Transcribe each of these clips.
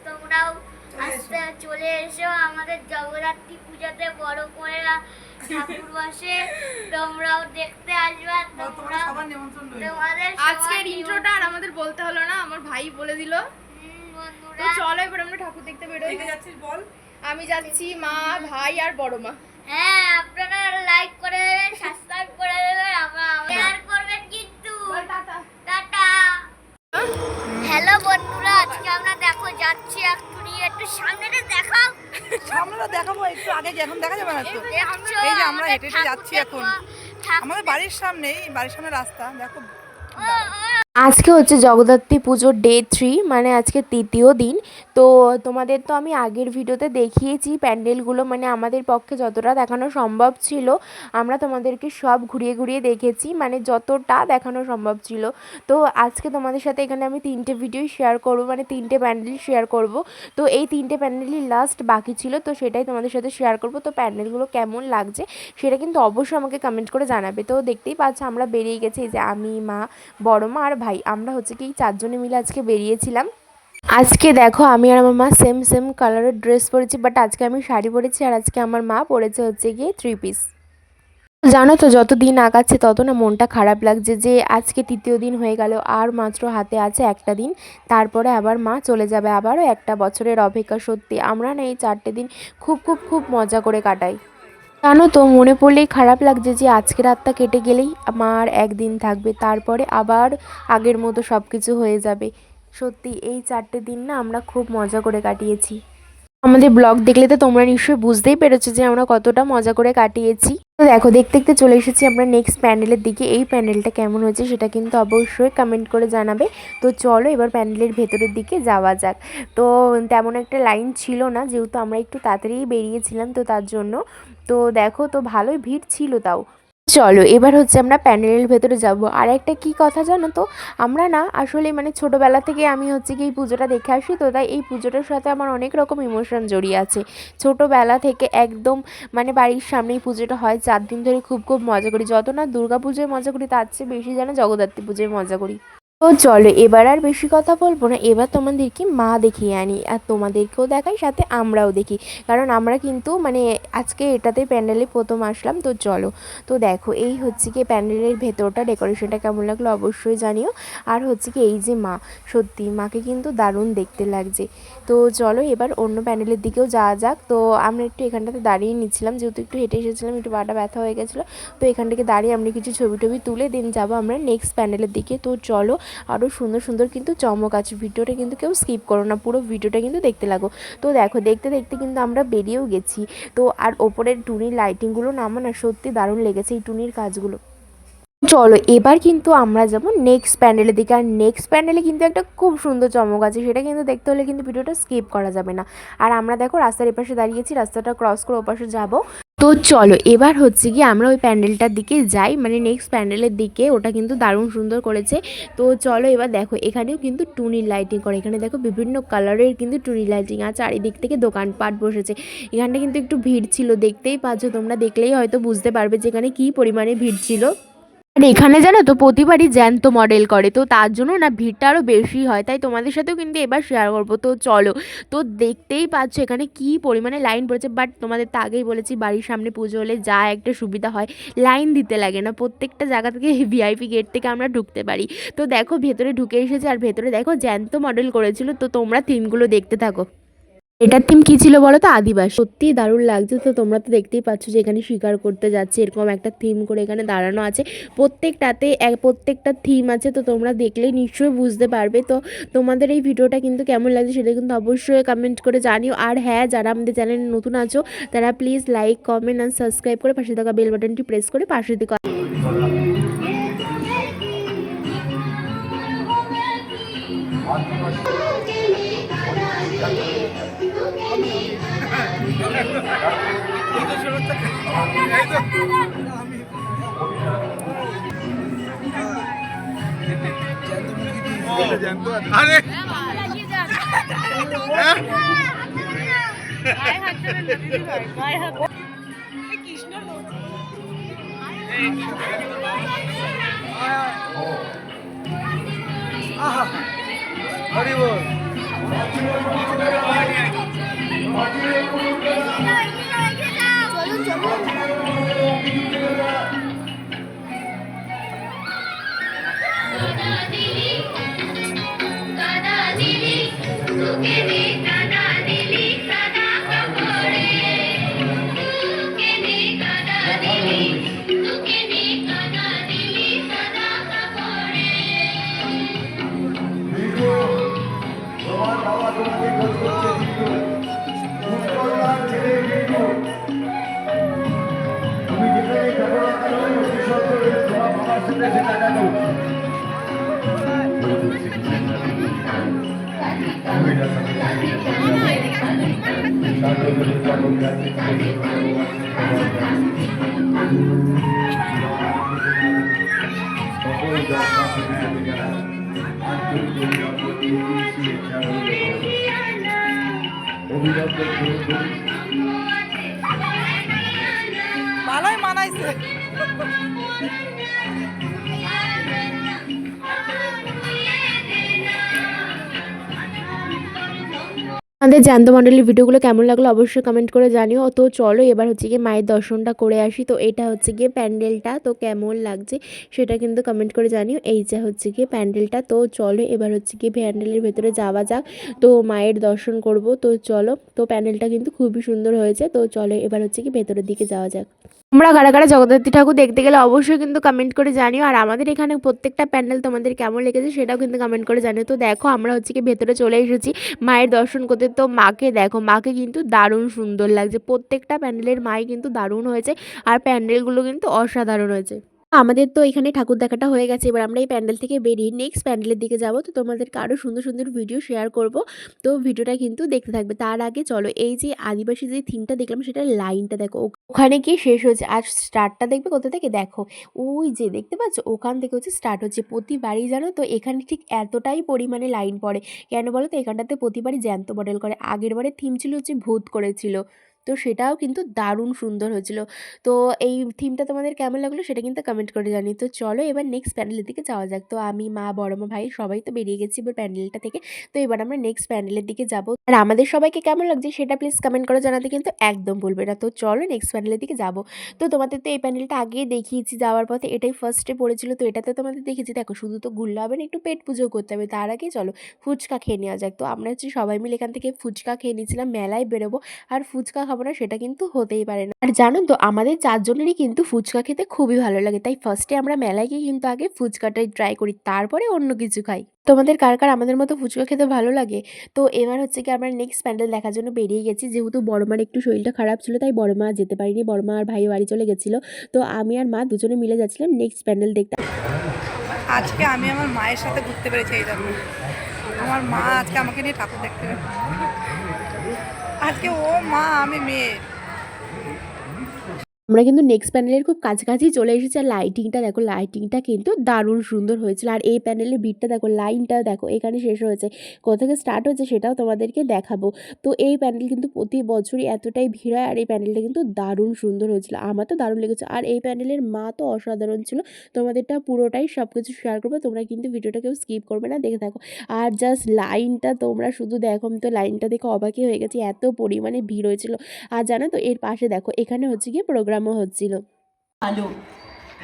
তোমরাও আসতে চলে এসো আমাদের জগদ্ধাত্রী পূজাতে বড় করে ঠাকুর বসে, তোমরাও দেখতে আসবে। তোমরা তোমাদের আজকের ইন্ট্রোটা আর আমাদের বলতে হলো না, আমার ভাই বলে দিল। তো চলো এবার আমরা ঠাকুর দেখতে বেরোই। বল। আমি যাচ্ছি, মা, ভাই আর বড় মা। হ্যাঁ, আপনারা লাইক করে দেবেন, সাবস্ক্রাইব করে দেবেন, শেয়ার করবেন কিন্তু। টাটা। হ্যালো বন্ধুরা, আজকে আমরা দেখো যাচ্ছি একটু সামনেটা দেখাও। সামনেটা দেখাবো একটু আগে, এখন দেখা যাবে না তো। এই যে আমরা হেঁটে হেঁটে যাচ্ছি এখন আমাদের বাড়ির সামনে রাস্তা দেখো। আজকে হচ্ছে জগদ্ধাত্রী পুজোর ডে 3, মানে আজকে তৃতীয় দিন। তো তোমাদের তো আমি আগের ভিডিওতে দেখিয়েছি প্যান্ডেলগুলো, মানে আমাদের পক্ষে যতটা দেখানো সম্ভব ছিল আমরা তোমাদেরকে সব ঘুরিয়ে ঘুরিয়ে দেখেছি, মানে যতটা দেখানো সম্ভব ছিল। তো আজকে তোমাদের সাথে এখানে আমি 3টে ভিডিও শেয়ার করব, মানে 3টে প্যান্ডেল শেয়ার করব। তো এই 3টে প্যান্ডেলই লাস্ট বাকি ছিল, তো সেটাই তোমাদের সাথে শেয়ার করব। তো প্যান্ডেলগুলো কেমন লাগছে সেটা কিন্তু অবশ্যই আমাকে কমেন্ট করে জানাবে। তো দেখতেই পাচ্ছ আমরা বেরিয়ে গেছি, যে আমি, মা, বড় মা আর ভাই, আমরা হচ্ছে কি 4 জনে মিলে আজকে বেরিয়েছিলাম। আজকে দেখো আমি আর আমার মা সেম কালারের ড্রেস পরেছি, বাট আজকে আমি শাড়ি পরেছি আর আজকে আমার মা পরেছে হচ্ছে গিয়ে 3 পিস। জানো তো যত দিন আগাচ্ছে তত না মনটা খারাপ লাগছে, যে আজকে তৃতীয় দিন হয়ে গেল, আর মাত্র হাতে আছে একটা দিন, তারপরে আবার মা চলে যাবে, আবারও একটা বছরের অপেক্ষা। সত্যি আমরা না এই 4টে দিন খুব খুব খুব মজা করে কাটাই। জানো তো মনে পড়লেই খারাপ লাগছে যে আজকে রাতটা কেটে গেলেই আমার একদিন থাকবে, তারপরে আবার আগের মতো সব কিছু হয়ে যাবে। সত্যি এই 4টে দিন না আমরা খুব মজা করে কাটিয়েছি। আমাদের ব্লগ দেখলে তো তোমরা নিশ্চয়ই বুঝতেই পেরেছো যে আমরা কতটা মজা করে কাটিয়েছি। তো দেখো দেখতে দেখতে চলে এসেছি আমরা নেক্সট প্যান্ডেলের দিকে। এই প্যান্ডেলটা কেমন হয়েছে সেটা কিন্তু অবশ্যই কমেন্ট করে জানাবে। তো চলো এবার প্যান্ডেলের ভেতরের দিকে যাওয়া যাক। তো তেমন একটা লাইন ছিল না, যেহেতু আমরা একটু তাড়াতাড়ি বেরিয়েছিলাম, তো তার জন্য তো দেখো তো ভালোই ভিড় ছিল তাও। চলো এবার হচ্ছে আমরা প্যান্ডেলের ভেতরে যাব। আর একটা কী কথা জানো তো, আমরা না আসলে মানে ছোটোবেলা থেকে আমি হচ্ছে কি এই পুজোটা দেখে আসি, তো তাই এই পুজোটার সাথে আমার অনেক রকম ইমোশন জড়িয়ে আছে। ছোটোবেলা থেকে একদম মানে বাড়ির সামনেই পুজোটা হয়, 4 দিন ধরে খুব খুব মজা করি। যত না দুর্গা পুজোয় মজা করি তার চেয়ে বেশি যেন জগদ্ধাত্রী পুজোয় মজা করি। তো চলো এবার আর বেশি কথা বলবো না, এবার তোমাদেরকে মা দেখিয়ে আনি, আর তোমাদেরকেও দেখাই, সাথে আমরাও দেখি, কারণ আমরা কিন্তু মানে আজকে এটাতে প্যান্ডেলে প্রথম আসলাম। তো চলো, তো দেখো এই হচ্ছে কি প্যান্ডেলের ভেতরটা, ডেকোরেশনটা কেমন লাগলো অবশ্যই জানিও। আর হচ্ছে কি এই যে মা, সত্যি মাকে কিন্তু দারুণ দেখতে লাগছে। তো চলো এবার অন্য প্যান্ডেলের দিকেও যাওয়া যাক। তো আমরা একটু এখানটাতে দাঁড়িয়ে নিচ্ছিলাম, যেহেতু একটু হেঁটে এসেছিলাম, একটু পাটা ব্যথা হয়ে গেছিলো। তো এখান থেকে দাঁড়িয়ে আমরা কিছু ছবি টবি তুলে দেন যাবো আমরা নেক্সট প্যান্ডেলের দিকে। তো চলো, আরও সুন্দর সুন্দর কিন্তু চমক আছে, ভিডিওটা কিন্তু কেউ স্কিপ করো না, পুরো ভিডিওটা কিন্তু দেখতে লাগো। তো দেখো দেখতে দেখতে কিন্তু আমরা বেরিয়েও গেছি। তো আর ওপরের টুনির লাইটিংগুলো না আমার না সত্যি দারুণ লেগেছে, এই টুনির কাজগুলো। চলো এবার কিন্তু আমরা যাব নেক্সট প্যান্ডেলের দিকে। আর নেক্সট প্যান্ডেলে কিন্তু একটা খুব সুন্দর চমক আছে, সেটা কিন্তু দেখতে হলে কিন্তু ভিডিওটা স্কিপ করা যাবে না। আর আমরা দেখো রাস্তার এপাশে দাঁড়িয়েছি, রাস্তাটা ক্রস করে ওপাশে যাব। তো চলো এবার হচ্ছে কি আমরা ওই প্যান্ডেলটার দিকে যাই, মানে নেক্সট প্যান্ডেলের দিকে, ওটা কিন্তু দারুণ সুন্দর করেছে। তো চলো এবার দেখো এখানেও কিন্তু টুনির লাইটিং করে, এখানে দেখো বিভিন্ন কালারের কিন্তু টুনির লাইটিং, আর চারিদিক থেকে দোকানপাট বসেছে। এখানটা কিন্তু একটু ভিড় ছিল, দেখতেই পাচ্ছ, তোমরা দেখলেই হয়তো বুঝতে পারবে যে এখানে কী পরিমাণে ভিড় ছিল। আর এখানে জানো তো প্রতিবারই জ্যান্ত মডেল করে, তো তার জন্য না ভিড়টা আরও বেশি হয়, তাই তোমাদের সাথেও কিন্তু এবার শেয়ার করবো। তো চলো, তো দেখতেই পাচ্ছ এখানে কী পরিমাণে লাইন পড়েছে, বাট তোমাদের তো আগেই বলেছি বাড়ির সামনে পুজো হলে যা একটা সুবিধা হয়, লাইন দিতে লাগে না, প্রত্যেকটা জায়গা থেকে ভিআইপি গেট থেকে আমরা ঢুকতে পারি। তো দেখো ভেতরে ঢুকে এসেছে, আর ভেতরে দেখো জ্যান্ত মডেল করেছিল। তো তোমরা থিমগুলো দেখতে থাকো। এটার থিম কী ছিল বলো তো? আদিবাসী। সত্যিই দারুণ লাগছে। তো তোমরা তো দেখতেই পাচ্ছ যে এখানে শিকার করতে যাচ্ছে, এরকম একটা থিম করে এখানে দাঁড়ানো আছে, প্রত্যেকটাতে প্রত্যেকটা থিম আছে। তো তোমরা দেখলেই নিশ্চয়ই বুঝতে পারবে। তো তোমাদের এই ভিডিওটা কিন্তু কেমন লাগছে সেটা কিন্তু অবশ্যই কমেন্ট করে জানিও। আর হ্যাঁ, যারা আমাদের চ্যানেলে নতুন আছো তারা প্লিজ লাইক, কমেন্ট আর সাবস্ক্রাইব করে পাশে থাকা বেল বাটনটি প্রেস করে পাশে থেকে হরি বল। তোমার বাবা তোমাকে খোঁজ করছে কিন্তু উৎকলটার ছেলে কিন্তু তুমি যেখানে থাকো না কেন অতি সত্ত্বরে তোমার বাবার সাথে সেটা কেন ভালোই মানাইছে। আমাদের জ্যান্ত মণ্ডলের ভিডিওগুলো কেমন লাগলো অবশ্যই কমেন্ট করে জানিও। তো চলো এবার হচ্ছে গিয়ে মায়ের দর্শনটা করে আসি। তো এটা হচ্ছে গিয়ে প্যান্ডেলটা, তো কেমন লাগছে সেটা কিন্তু কমেন্ট করে জানিও। এই যে হচ্ছে গিয়ে প্যান্ডেলটা। তো চলো এবার হচ্ছে গিয়ে প্যান্ডেলের ভেতরে যাওয়া যাক, তো মায়ের দর্শন করব। তো চলো, তো প্যান্ডেলটা কিন্তু খুবই সুন্দর হয়েছে। তো চলো এবার হচ্ছে কি ভেতরের দিকে যাওয়া যাক। তোমরা কারা কারা জগদ্ধাত্রী ঠাকুর দেখতে গেলে অবশ্যই কিন্তু কমেন্ট করে জানিও। আর আমাদের এখানে প্রত্যেকটা প্যান্ডেল তোমাদের কেমন লেগেছে সেটাও কিন্তু কমেন্ট করে জানিও। তো দেখো আমরা হচ্ছে কি ভেতরে চলে এসেছি মায়ের দর্শন করতে। তো মাকে দেখো, মাকে কিন্তু দারুণ সুন্দর লাগছে। প্রত্যেকটা প্যান্ডেলের মাই কিন্তু দারুণ হয়েছে, আর প্যান্ডেলগুলো কিন্তু অসাধারণ হয়েছে। আমাদের তো এখানে ঠাকুর দেখাটা হয়ে গেছে, এবার আমরা এই প্যান্ডেল থেকে বেরিয়ে নেক্সট প্যান্ডেলের দিকে যাব। তো তোমাদেরকে আরও সুন্দর সুন্দর ভিডিও শেয়ার করব, তো ভিডিওটা কিন্তু দেখতে থাকবে। তার আগে চলো এই যে আদিবাসী যে থিমটা দেখলাম সেটার লাইনটা দেখো, ওখানে গিয়ে শেষ হচ্ছে। আর স্টার্টটা দেখবে কোথা থেকে, দেখো ওই যে দেখতে পাচ্ছ ওখান থেকে হচ্ছে স্টার্ট হচ্ছে। প্রতিবারই জানো তো এখানে ঠিক এতটাই পরিমাণে লাইন পড়ে। কেন বলো তো, এখানটাতে প্রতিবারই জ্যান্ত মডেল করে। আগের বারে থিম ছিল হচ্ছে ভূত করেছিল, তো সেটাও কিন্তু দারুণ সুন্দর হয়েছিল। তো এই থিমটা তোমাদের কেমন লাগলো সেটা কিন্তু কমেন্ট করে জানি। তো চলো এবার নেক্সট প্যান্ডেলের দিকে যাওয়া যাক। তো আমি, মা, বড় মা, ভাই সবাই তো বেরিয়ে গেছি এবার প্যান্ডেলটা থেকে। তো এবার আমরা নেক্সট প্যান্ডেলের দিকে যাব। আর আমাদের সবাইকে কেমন লাগছে সেটা প্লিজ কমেন্ট করে জানাতে কিন্তু একদম ভুলবে না। তো চলো নেক্সট প্যান্ডেলের দিকে যাব। তো তোমাদের তো এই প্যান্ডেলটা আগেই দেখিয়েছি, যাওয়ার পথে এটাই ফার্স্টে পড়েছিল। তো এটাতে তোমাদের দেখেছি, দেখো শুধু তো ঘুরলে হবে না, একটু পেট পুজো করতে হবে। তার আগে চলো ফুচকা খেয়ে নেওয়া যাক। তো আমরা হচ্ছে সবাই মিলে এখান থেকে ফুচকা খেয়ে নিয়েছিলাম। মেলায় বেরোবো আর ফুচকা খাবো না সেটা কিন্তু হতেই পারে না। আর জানো তো আমাদের চারজনেরই কিন্তু ফুচকা খেতে খুবই ভালো লাগে, তাই ফার্স্টে আমরা মেলায় গিয়ে কিন্তু আগে ফুচকাটাই ট্রাই করি, তারপরে অন্য কিছু খাই। তোমাদের কার কার আমাদের মতো ফুচকা খেতে ভালো লাগে? তো এবার হচ্ছে কি আমরা নেক্সট প্যান্ডেল দেখার জন্য বেরিয়ে গেছি। যেহেতু বড় মার একটু শরীরটা খারাপ ছিল তাই বড় মা যেতে পারিনি, বড় মা আর ভাই বাড়ি চলে গেছিলো। তো আমি আর মা দুজনে মিলে যাচ্ছিলাম নেক্সট প্যান্ডেল দেখতে। আজকে আমি আমার মায়ের সাথে ঘুরতে পেরেছি। এই দেখো আমার মা আজকে আমাকে নিয়ে ঠাকুর দেখতে পেরেছে। আজকে ও মা, আমি মেয়ে। আমরা কিন্তু নেক্সট প্যানেলের খুব কাছাকাছি চলে এসেছি। আর লাইটিংটা দেখো, লাইটিংটা কিন্তু দারুণ সুন্দর হয়েছিল। আর এই প্যানেলের বিটটা দেখো, লাইনটা দেখো এখানে শেষ হয়েছে, কোথা থেকে স্টার্ট হয়েছে সেটাও তোমাদেরকে দেখাবো। তো এই প্যানেল কিন্তু প্রতি বছরই এতটাই ভিড় হয়। আর এই প্যানেলটা কিন্তু দারুণ সুন্দর হয়েছিল, আমার তো দারুণ লেগেছে। আর এই প্যানেলের মা তো অসাধারণ ছিল। তোমাদেরটা পুরোটাই সব কিছু শেয়ার করবো, তোমরা কিন্তু ভিডিওটা কেউ স্কিপ করবে না, দেখে থাকো। আর জাস্ট লাইনটা তোমরা শুধু দেখো, আমি তো লাইনটা দেখে অবাকই হয়ে গেছি, এত পরিমাণে ভিড় হয়েছিল। আর জানো তো এর পাশে দেখো এখানে হচ্ছে গিয়ে প্রোগ্রামও হচ্ছিল। আলো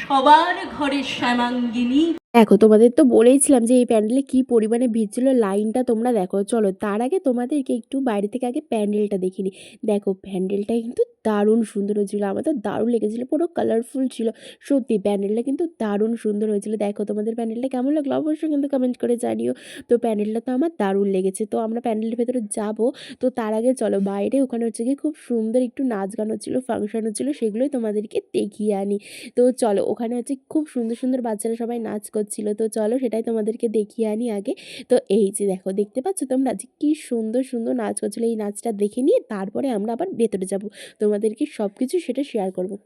সবার ঘরে শ্যামাঙ্গিনী। দেখো তোমাদের তো বলেইছিলাম যে এই প্যান্ডেলে কি পরিমাণে ভিড় ছিল, লাইনটা তোমরা দেখো। চলো তার আগে তোমাদেরকে একটু বাইরে থেকে আগে প্যান্ডেলটা দেখিনি। দেখো প্যান্ডেলটা কিন্তু দারুণ সুন্দর হয়েছিল, আমার তো দারুণ লেগেছিলো, পুরো কালারফুল ছিল। সত্যি প্যান্ডেলটা কিন্তু দারুণ সুন্দর হয়েছিল। দেখো তোমাদের প্যান্ডেলটা কেমন লাগলো অবশ্যই কিন্তু কমেন্ট করে জানিও। তো প্যান্ডেলটা তো আমার দারুণ লেগেছে। তো আমরা প্যান্ডেলের ভেতরে যাব। তো তার আগে চলো বাইরে ওখানে হচ্ছে গিয়ে খুব সুন্দর একটু নাচ গান হচ্ছিলো, ফাংশন হচ্ছিলো, সেগুলোই তোমাদেরকে দেখিয়ে আনি। তো চলো ওখানে হচ্ছে খুব সুন্দর সুন্দর বাচ্চারা সবাই নাচ করছিল। তো চলো সেটাই তোমাদেরকে দেখিয়ে আনি আগে। তো এই যে দেখো, দেখতে পাচ্ছ তোমরা যে কি সুন্দর সুন্দর নাচ করছিলো, এই নাচটা দেখে নিয়ে তারপরে আমরা আবার ভেতরে যাব, তোমাদেরকে সব কিছু সেটা শেয়ার করবো।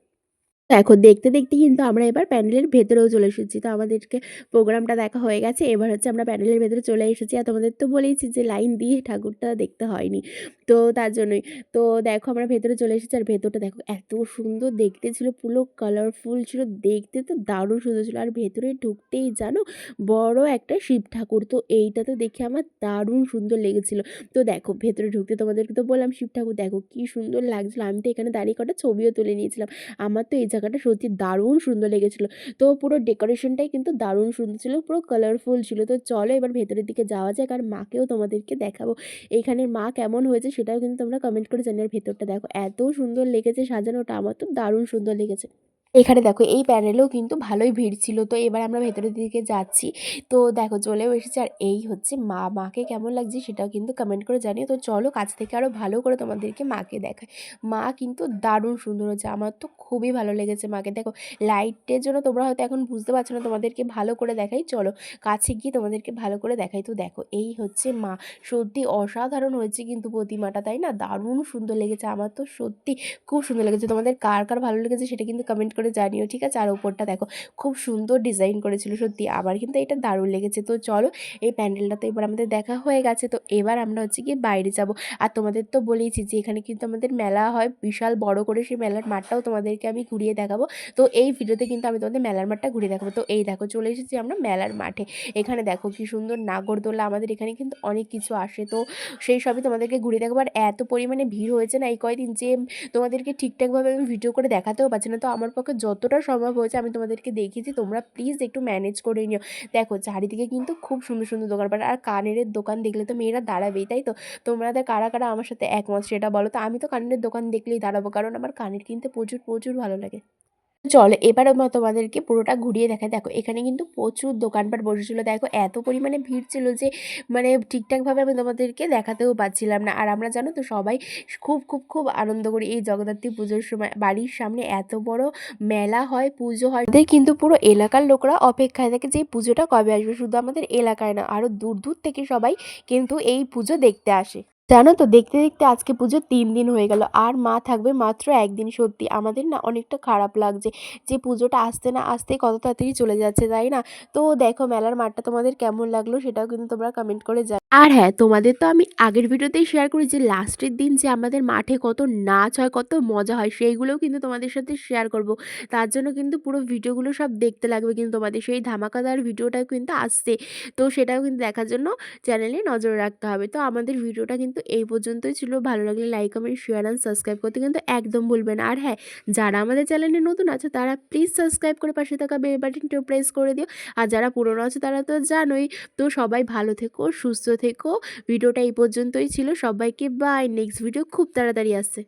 দেখো দেখতে দেখতে কিন্তু আমরা এবার প্যান্ডেলের ভেতরেও চলে এসেছি। তো আমাদেরকে প্রোগ্রামটা দেখা হয়ে গেছে, এবার হচ্ছে আমরা প্যান্ডেলের ভেতরে চলে এসেছি। আর তোমাদের তো বলেইছি যে লাইন দিয়ে ঠাকুরটা দেখতে হয়নি, তো তার জন্যই। তো দেখো আমরা ভেতরে চলে এসেছি, আর ভেতরটা দেখো এত সুন্দর দেখতে ছিল, পুরো কালারফুল ছিল, দেখতে তো দারুণ সুন্দর ছিল। আর ভেতরে ঢুকতেই জানো বড় একটা শিব ঠাকুর, তো এইটা তো দেখে আমার দারুণ সুন্দর লেগেছিল। তো দেখো ভেতরে ঢুকতে তোমাদেরকে তো বললাম শিব ঠাকুর, দেখো কি সুন্দর লাগছিল। আমি তো এখানে দাঁড়িয়ে কটা ছবিও তুলে নিয়েছিলাম। আমার তো এই জায়গাটা সত্যি দারুণ সুন্দর লেগেছিলো। তো পুরো ডেকোরেশনটাই কিন্তু দারুণ সুন্দর ছিল, পুরো কালারফুল ছিল। তো চলো এবার ভেতরের দিকে যাওয়া যাক, আর মাকেও তোমাদেরকে দেখাবো এইখানের মা কেমন হয়েছে সেটাও কিন্তু তোমরা কমেন্ট করে জানিও। আর ভেতরটা দেখো এত সুন্দর লেগেছে সাজানোটা, আমার তো দারুণ সুন্দর লেগেছে। এখানে দেখো এই প্যানেলেও কিন্তু ভালোই ভিড় ছিল। তো এবার আমরা ভেতরের দিকে যাচ্ছি। তো দেখো চলেও এসেছে, আর এই হচ্ছে মা। মাকে কেমন লাগছে সেটাও কিন্তু কমেন্ট করে জানিও। তো চলো কাছ থেকে আরও ভালো করে তোমাদেরকে মাকে দেখায়। মা কিন্তু দারুণ সুন্দর হয়েছে, আমার তো খুবই ভালো লেগেছে মাকে। দেখো লাইটের জন্য তোমরা হয়তো এখন বুঝতে পারছো না, তোমাদেরকে ভালো করে দেখাই, চলো কাছে গিয়ে তোমাদেরকে ভালো করে দেখাই। তো দেখো এই হচ্ছে মা, সত্যি অসাধারণ হয়েছে কিন্তু প্রতিমাটা, তাই না? দারুণ সুন্দর লেগেছে, আমার তো সত্যি খুব সুন্দর লেগেছে। তোমাদের কার কার ভালো লেগেছে সেটা কিন্তু কমেন্ট করে জানিও, ঠিক আছে? আর ওপরটা দেখো খুব সুন্দর ডিজাইন করেছিল, সত্যি আমার কিন্তু এটা দারুণ লেগেছে। তো চলো এই প্যান্ডেলটা তো এবার আমাদের দেখা হয়ে গেছে, তো এবার আমরা হচ্ছে গিয়ে বাইরে যাব। আর তোমাদের তো বলেইছি যে এখানে কিন্তু আমাদের মেলা হয় বিশাল বড় করে, সেই মেলার মাঠটাও তোমাদেরকে আমি ঘুরিয়ে দেখাবো। তো এই ভিডিওতে কিন্তু আমি তোমাদের মেলার মাঠটা ঘুরিয়ে দেখাবো। তো এই দেখো চলে এসেছি আমরা মেলার মাঠে। এখানে দেখো কি সুন্দর নাগরদোলা, আমাদের এখানে কিন্তু অনেক কিছু আসে, তো সেই সবই তোমাদেরকে ঘুরিয়ে দেখাবো। আর এত পরিমাণে ভিড় হয়েছে না এই কয়দিন, যে তোমাদেরকে ঠিকঠাকভাবে আমি ভিডিও করে দেখাতেও পারছি না। তো আমার পক্ষে যতটা সম্ভব হয়েছে আমি তোমাদেরকে দেখিয়েছি, তোমরা প্লিজ একটু ম্যানেজ করে নিও। দেখো চারিদিকে কিন্তু খুব সুন্দর সুন্দর দোকানপাট, আর কানের দোকান দেখলে তো মেয়েরা দাঁড়াবেই, তাই তো? তোমাদের কারা কারা আমার সাথে একমত সেটা বলো তো। আমি তো কানের দোকান দেখলেই দাঁড়াবো, কারণ আমার কানের কিনতে প্রচুর প্রচুর ভালো লাগে। চলো এবার আমি তোমাদেরকে পুরোটা ঘুরিয়ে দেখাই। দেখো এখানে কিন্তু প্রচুর দোকানপাট বসেছিল, দেখো এত পরিমাণে ভিড় ছিল যে মানে ঠিকঠাকভাবে আমি তোমাদেরকে দেখাতেও পারছিলাম না। আর আমরা জানো তো সবাই খুব খুব খুব আনন্দ করি এই জগদ্ধাত্রী পুজোর সময়। বাড়ির সামনে এত বড় মেলা হয়, পুজো হয়, আমাদের কিন্তু পুরো এলাকার লোকরা অপেক্ষায় থাকে যে এই পুজোটা কবে আসবে। শুধু আমাদের এলাকায় না, আরও দূর দূর থেকে সবাই কিন্তু এই পুজো দেখতে আসে। জানো তো দেখতে দেখতে আজকে পুজো 3 দিন হয়ে গেল, আর মা থাকবে মাত্র 1 দিন। সত্যি আমাদের না অনেকটা খারাপ লাগছে যে পুজোটা আসতে না আসতেই কত তাড়াতাড়ি চলে যাচ্ছে, তাই না? তো দেখো মেলার মাঠটা তোমাদের কেমন লাগলো সেটাও কিন্তু তোমরা কমেন্ট করে জানাও। আর হ্যাঁ, তোমাদের তো আমি আগের ভিডিওতেই শেয়ার করি যে লাস্টের দিন যে আমাদের মাঠে কত নাচ হয়, কত মজা হয়, সেইগুলোও কিন্তু তোমাদের সাথে শেয়ার করব। তার জন্য কিন্তু পুরো ভিডিওগুলো সব দেখতে লাগবে, কিন্তু তোমাদের সেই ধামাকাদার ভিডিওটাও কিন্তু আসছে। তো সেটাও কিন্তু দেখার জন্য চ্যানেলে নজর রাখতে হবে। তো আমাদের ভিডিওটা কিন্তু এই পর্যন্তই ছিল। ভালো লাগলে like, comment, share and subscribe করতে কিন্তু একদম ভুলবেন না। আর হ্যাঁ, যারা আমাদের চ্যানেলে নতুন আছে তারা প্লিজ সাবস্ক্রাইব করে পাশে থাকা বেল বাটনটিও প্রেস করে দিও। আর যারা পুরনো আছে তারা তো জানোই। তো সবাই ভালো থেকো, সুস্থ থেকো। ভিডিওটা এই পর্যন্তই ছিল। সবাইকে বাই, নেক্সট ভিডিও খুব তাড়াতাড়ি আসছে।